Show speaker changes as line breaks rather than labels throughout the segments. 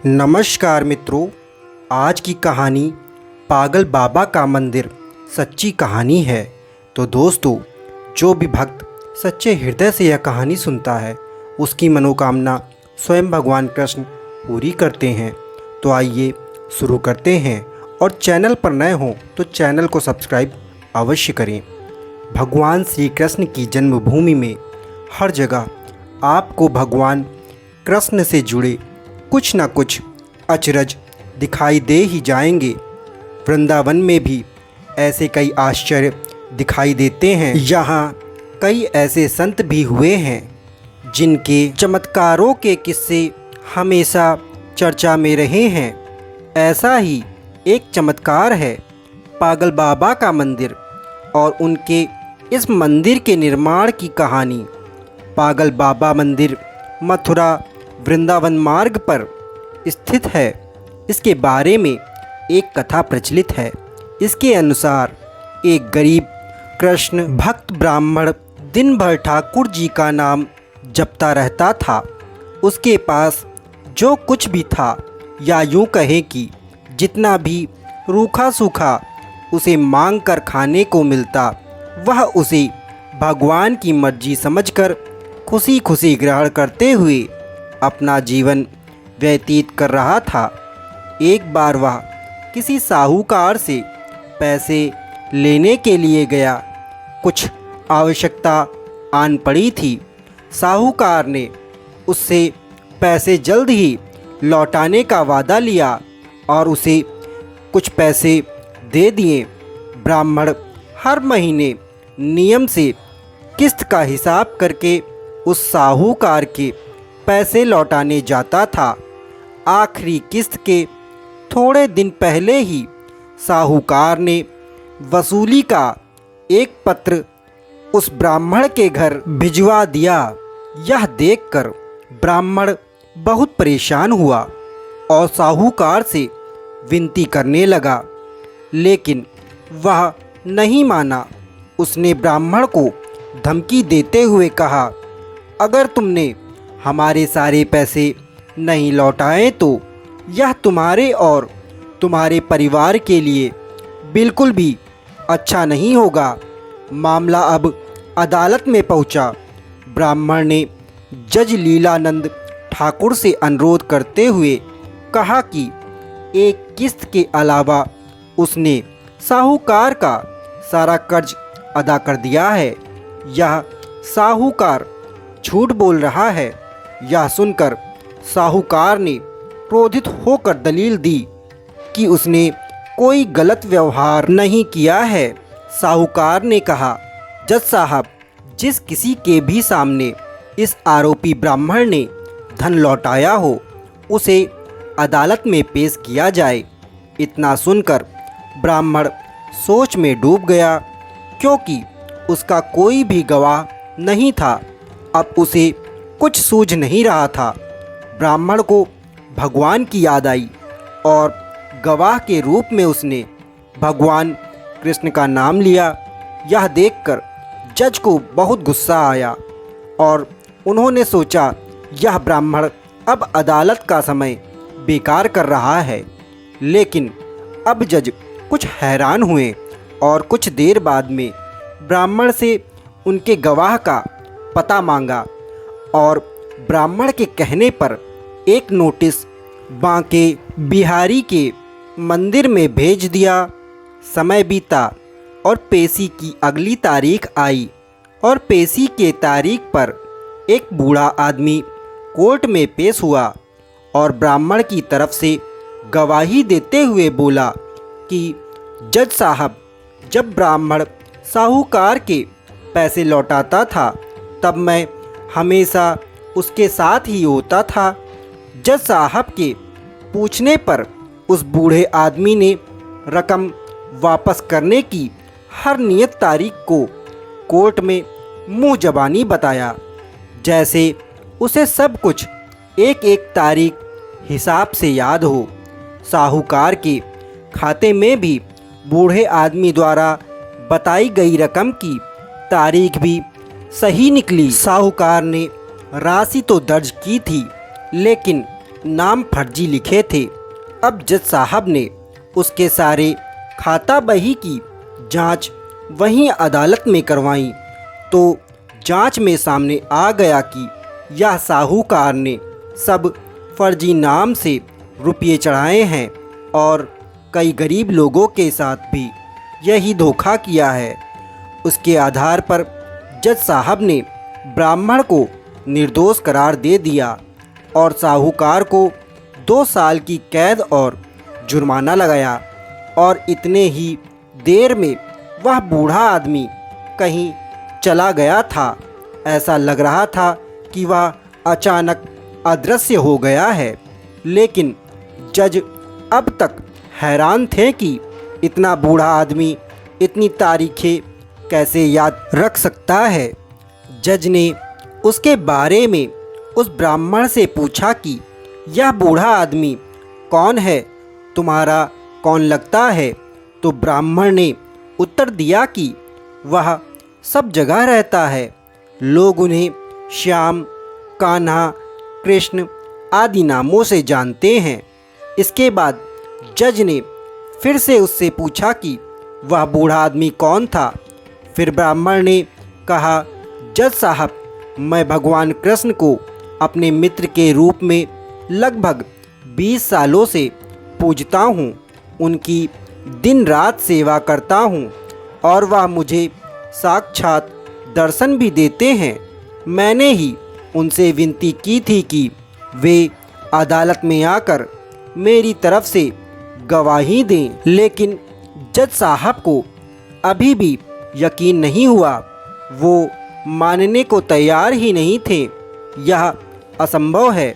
नमस्कार मित्रों, आज की कहानी पागल बाबा का मंदिर सच्ची कहानी है। तो दोस्तों, जो भी भक्त सच्चे हृदय से यह कहानी सुनता है उसकी मनोकामना स्वयं भगवान कृष्ण पूरी करते हैं। तो आइए शुरू करते हैं, और चैनल पर नए हों तो चैनल को सब्सक्राइब अवश्य करें। भगवान श्री कृष्ण की जन्मभूमि में हर जगह आपको भगवान कृष्ण से जुड़े कुछ न कुछ अचरज दिखाई दे ही जाएंगे। वृंदावन में भी ऐसे कई आश्चर्य दिखाई देते हैं। यहाँ कई ऐसे संत भी हुए हैं जिनके चमत्कारों के किस्से हमेशा चर्चा में रहे हैं। ऐसा ही एक चमत्कार है पागल बाबा का मंदिर और उनके इस मंदिर के निर्माण की कहानी। पागल बाबा मंदिर मथुरा वृंदावन मार्ग पर स्थित है। इसके बारे में एक कथा प्रचलित है। इसके अनुसार एक गरीब कृष्ण भक्त ब्राह्मण दिन भर ठाकुर जी का नाम जपता रहता था। उसके पास जो कुछ भी था, या यूँ कहें कि जितना भी रूखा सूखा उसे मांग कर खाने को मिलता, वह उसे भगवान की मर्जी समझकर खुशी खुशी ग्रहण करते हुए अपना जीवन व्यतीत कर रहा था। एक बार वह किसी साहूकार से पैसे लेने के लिए गया। कुछ आवश्यकता आन पड़ी थी। साहूकार ने उससे पैसे जल्द ही लौटाने का वादा लिया और उसे कुछ पैसे दे दिए। ब्राह्मण हर महीने नियम से किस्त का हिसाब करके उस साहूकार के पैसे लौटाने जाता था। आखिरी किस्त के थोड़े दिन पहले ही साहूकार ने वसूली का एक पत्र उस ब्राह्मण के घर भिजवा दिया। यह देखकर ब्राह्मण बहुत परेशान हुआ और साहूकार से विनती करने लगा, लेकिन वह नहीं माना। उसने ब्राह्मण को धमकी देते हुए कहा, अगर तुमने हमारे सारे पैसे नहीं लौटाए तो यह तुम्हारे और तुम्हारे परिवार के लिए बिल्कुल भी अच्छा नहीं होगा। मामला अब अदालत में पहुंचा। ब्राह्मण ने जज लीलानंद ठाकुर से अनुरोध करते हुए कहा कि एक किस्त के अलावा उसने साहूकार का सारा कर्ज अदा कर दिया है। यह साहूकार झूठ बोल रहा है। यह सुनकर साहूकार ने क्रोधित होकर दलील दी कि उसने कोई गलत व्यवहार नहीं किया है। साहूकार ने कहा, जज साहब, जिस किसी के भी सामने इस आरोपी ब्राह्मण ने धन लौटाया हो उसे अदालत में पेश किया जाए। इतना सुनकर ब्राह्मण सोच में डूब गया, क्योंकि उसका कोई भी गवाह नहीं था। अब उसे कुछ सूझ नहीं रहा था। ब्राह्मण को भगवान की याद आई और गवाह के रूप में उसने भगवान कृष्ण का नाम लिया। यह देखकर जज को बहुत गुस्सा आया और उन्होंने सोचा, यह ब्राह्मण अब अदालत का समय बेकार कर रहा है। लेकिन अब जज कुछ हैरान हुए और कुछ देर बाद में ब्राह्मण से उनके गवाह का पता मांगा और ब्राह्मण के कहने पर एक नोटिस बांके बिहारी के मंदिर में भेज दिया। समय बीता और पेशी की अगली तारीख आई और पेशी के तारीख पर एक बूढ़ा आदमी कोर्ट में पेश हुआ और ब्राह्मण की तरफ से गवाही देते हुए बोला कि जज साहब, जब ब्राह्मण साहूकार के पैसे लौटाता था तब मैं हमेशा उसके साथ ही होता था। जज साहब के पूछने पर उस बूढ़े आदमी ने रकम वापस करने की हर नियत तारीख को कोर्ट में मुंह जबानी बताया, जैसे उसे सब कुछ एक एक तारीख हिसाब से याद हो। साहूकार के खाते में भी बूढ़े आदमी द्वारा बताई गई रकम की तारीख भी सही निकली। साहूकार ने राशि तो दर्ज की थी, लेकिन नाम फर्जी लिखे थे। अब जज साहब ने उसके सारे खाता बही की जांच वहीं अदालत में करवाई तो जांच में सामने आ गया कि यह साहूकार ने सब फर्जी नाम से रुपये चढ़ाए हैं और कई गरीब लोगों के साथ भी यही धोखा किया है। उसके आधार पर जज साहब ने ब्राह्मण को निर्दोष करार दे दिया और साहूकार को 2 साल की कैद और जुर्माना लगाया। और इतने ही देर में वह बूढ़ा आदमी कहीं चला गया था। ऐसा लग रहा था कि वह अचानक अदृश्य हो गया है। लेकिन जज अब तक हैरान थे कि इतना बूढ़ा आदमी इतनी तारीखें कैसे याद रख सकता है। जज ने उसके बारे में उस ब्राह्मण से पूछा कि यह बूढ़ा आदमी कौन है, तुम्हारा कौन लगता है? तो ब्राह्मण ने उत्तर दिया कि वह सब जगह रहता है, लोग उन्हें श्याम, कान्हा, कृष्ण आदि नामों से जानते हैं। इसके बाद जज ने फिर से उससे पूछा कि वह बूढ़ा आदमी कौन था। फिर ब्राह्मण ने कहा, जज साहब, मैं भगवान कृष्ण को अपने मित्र के रूप में लगभग 20 सालों से पूजता हूँ, उनकी दिन रात सेवा करता हूँ और वह मुझे साक्षात दर्शन भी देते हैं। मैंने ही उनसे विनती की थी कि वे अदालत में आकर मेरी तरफ से गवाही दें, लेकिन जज साहब को अभी भी यकीन नहीं हुआ। वो मानने को तैयार ही नहीं थे। यह असंभव है,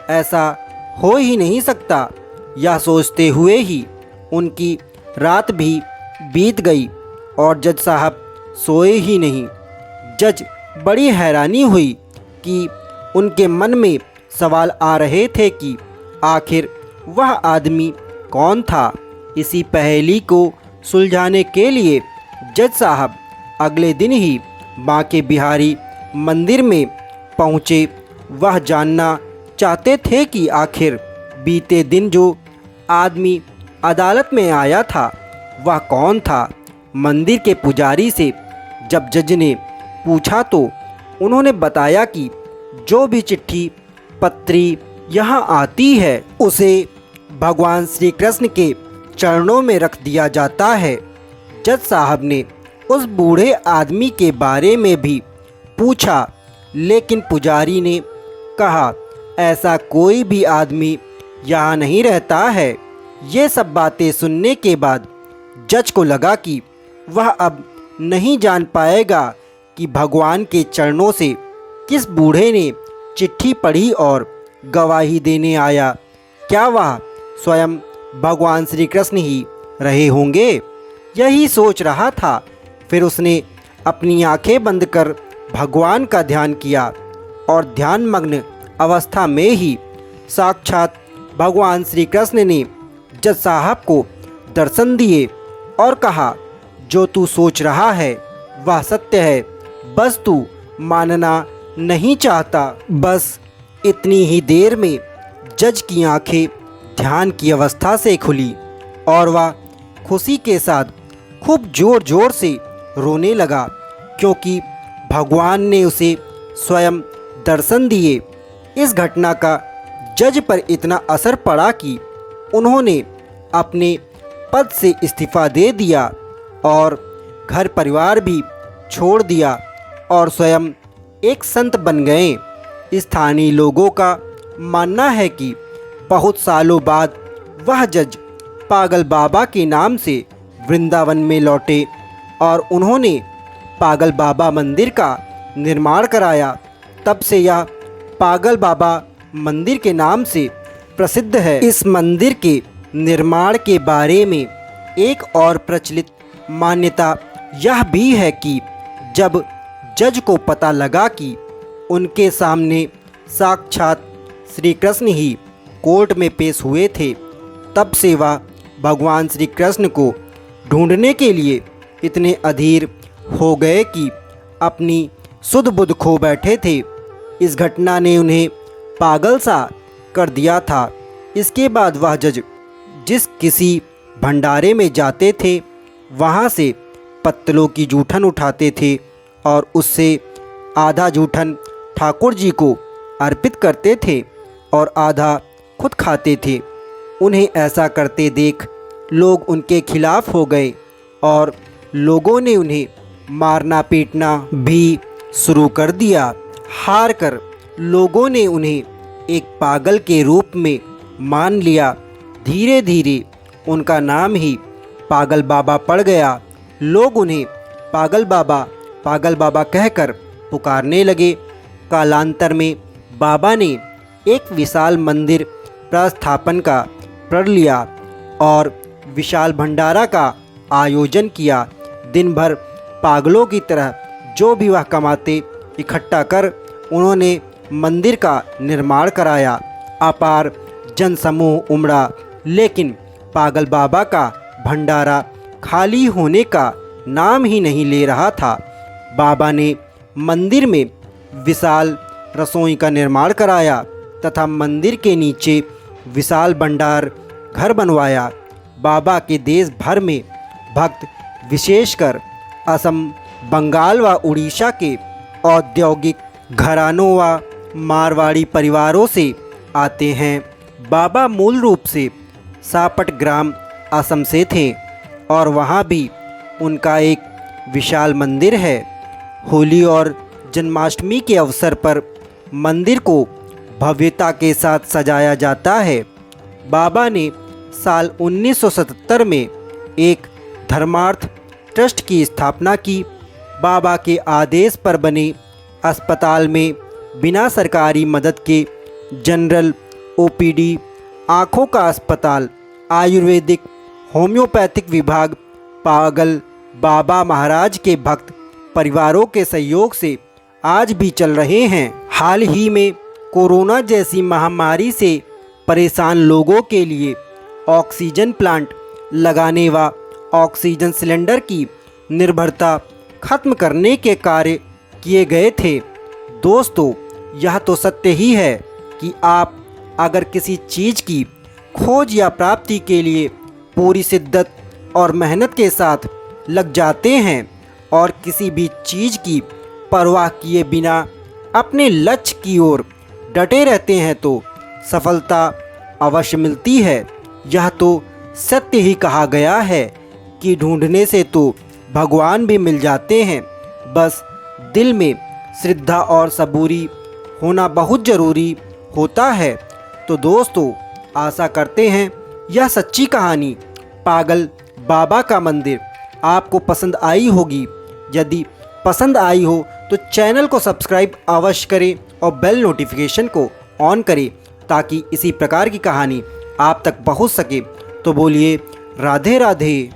ऐसा हो ही नहीं सकता। यह सोचते हुए ही उनकी रात भी बीत गई और जज साहब सोए ही नहीं। जज बड़ी हैरानी हुई कि उनके मन में सवाल आ रहे थे कि आखिर वह आदमी कौन था। इसी पहेली को सुलझाने के लिए जज साहब अगले दिन ही बांके बिहारी मंदिर में पहुँचे। वह जानना चाहते थे कि आखिर बीते दिन जो आदमी अदालत में आया था वह कौन था। मंदिर के पुजारी से जब जज ने पूछा तो उन्होंने बताया कि जो भी चिट्ठी पत्री यहाँ आती है उसे भगवान श्री कृष्ण के चरणों में रख दिया जाता है। जज साहब ने उस बूढ़े आदमी के बारे में भी पूछा, लेकिन पुजारी ने कहा ऐसा कोई भी आदमी यहाँ नहीं रहता है। ये सब बातें सुनने के बाद जज को लगा कि वह अब नहीं जान पाएगा कि भगवान के चरणों से किस बूढ़े ने चिट्ठी पढ़ी और गवाही देने आया। क्या वह स्वयं भगवान श्री कृष्ण ही रहे होंगे? यही सोच रहा था। फिर उसने अपनी आंखें बंद कर भगवान का ध्यान किया और ध्यानमग्न अवस्था में ही साक्षात भगवान श्री कृष्ण ने जज साहब को दर्शन दिए और कहा, जो तू सोच रहा है वह सत्य है, बस तू मानना नहीं चाहता। बस इतनी ही देर में जज की आंखें ध्यान की अवस्था से खुली और वह खुशी के साथ खूब जोर जोर से रोने लगा, क्योंकि भगवान ने उसे स्वयं दर्शन दिए। इस घटना का जज पर इतना असर पड़ा कि उन्होंने अपने पद से इस्तीफा दे दिया और घर परिवार भी छोड़ दिया और स्वयं एक संत बन गए। स्थानीय लोगों का मानना है कि बहुत सालों बाद वह जज पागल बाबा के नाम से वृंदावन में लौटे और उन्होंने पागल बाबा मंदिर का निर्माण कराया। तब से यह पागल बाबा मंदिर के नाम से प्रसिद्ध है। इस मंदिर के निर्माण के बारे में एक और प्रचलित मान्यता यह भी है कि जब जज को पता लगा कि उनके सामने साक्षात श्री कृष्ण ही कोर्ट में पेश हुए थे, तब से वह भगवान श्री कृष्ण को ढूंढने के लिए इतने अधीर हो गए कि अपनी सुध बुध खो बैठे थे। इस घटना ने उन्हें पागल सा कर दिया था। इसके बाद वह जज जिस किसी भंडारे में जाते थे वहाँ से पत्तलों की जूठन उठाते थे और उससे आधा जूठन ठाकुर जी को अर्पित करते थे और आधा खुद खाते थे। उन्हें ऐसा करते देख लोग उनके खिलाफ हो गए और लोगों ने उन्हें मारना पीटना भी शुरू कर दिया। हार कर लोगों ने उन्हें एक पागल के रूप में मान लिया। धीरे धीरे उनका नाम ही पागल बाबा पड़ गया। लोग उन्हें पागल बाबा कहकर पुकारने लगे। कालांतर में बाबा ने एक विशाल मंदिर प्रस्थापन का प्रण लिया और विशाल भंडारा का आयोजन किया। दिन भर पागलों की तरह जो भी वह कमाते इकट्ठा कर उन्होंने मंदिर का निर्माण कराया। अपार जनसमूह उमड़ा, लेकिन पागल बाबा का भंडारा खाली होने का नाम ही नहीं ले रहा था। बाबा ने मंदिर में विशाल रसोई का निर्माण कराया तथा मंदिर के नीचे विशाल भंडार घर बनवाया। बाबा के देश भर में भक्त विशेषकर असम, बंगाल व उड़ीसा के औद्योगिक घरानों व मारवाड़ी परिवारों से आते हैं। बाबा मूल रूप से सापट ग्राम असम से थे और वहाँ भी उनका एक विशाल मंदिर है। होली और जन्माष्टमी के अवसर पर मंदिर को भव्यता के साथ सजाया जाता है। बाबा ने साल 1977 में एक धर्मार्थ ट्रस्ट की स्थापना की। बाबा के आदेश पर बने अस्पताल में बिना सरकारी मदद के जनरल ओपीडी, आँखों का अस्पताल, आयुर्वेदिक, होम्योपैथिक विभाग पागल बाबा महाराज के भक्त परिवारों के सहयोग से आज भी चल रहे हैं। हाल ही में कोरोना जैसी महामारी से परेशान लोगों के लिए ऑक्सीजन प्लांट लगाने व ऑक्सीजन सिलेंडर की निर्भरता खत्म करने के कार्य किए गए थे। दोस्तों, यह तो सत्य ही है कि आप अगर किसी चीज़ की खोज या प्राप्ति के लिए पूरी शिद्दत और मेहनत के साथ लग जाते हैं और किसी भी चीज़ की परवाह किए बिना अपने लक्ष्य की ओर डटे रहते हैं तो सफलता अवश्य मिलती है। यह तो सत्य ही कहा गया है कि ढूंढने से तो भगवान भी मिल जाते हैं। बस दिल में श्रद्धा और सबूरी होना बहुत ज़रूरी होता है। तो दोस्तों, आशा करते हैं यह सच्ची कहानी पागल बाबा का मंदिर आपको पसंद आई होगी। यदि पसंद आई हो तो चैनल को सब्सक्राइब अवश्य करें और बेल नोटिफिकेशन को ऑन करें ताकि इसी प्रकार की कहानी आप तक पहुंच सके। तो बोलिए राधे राधे।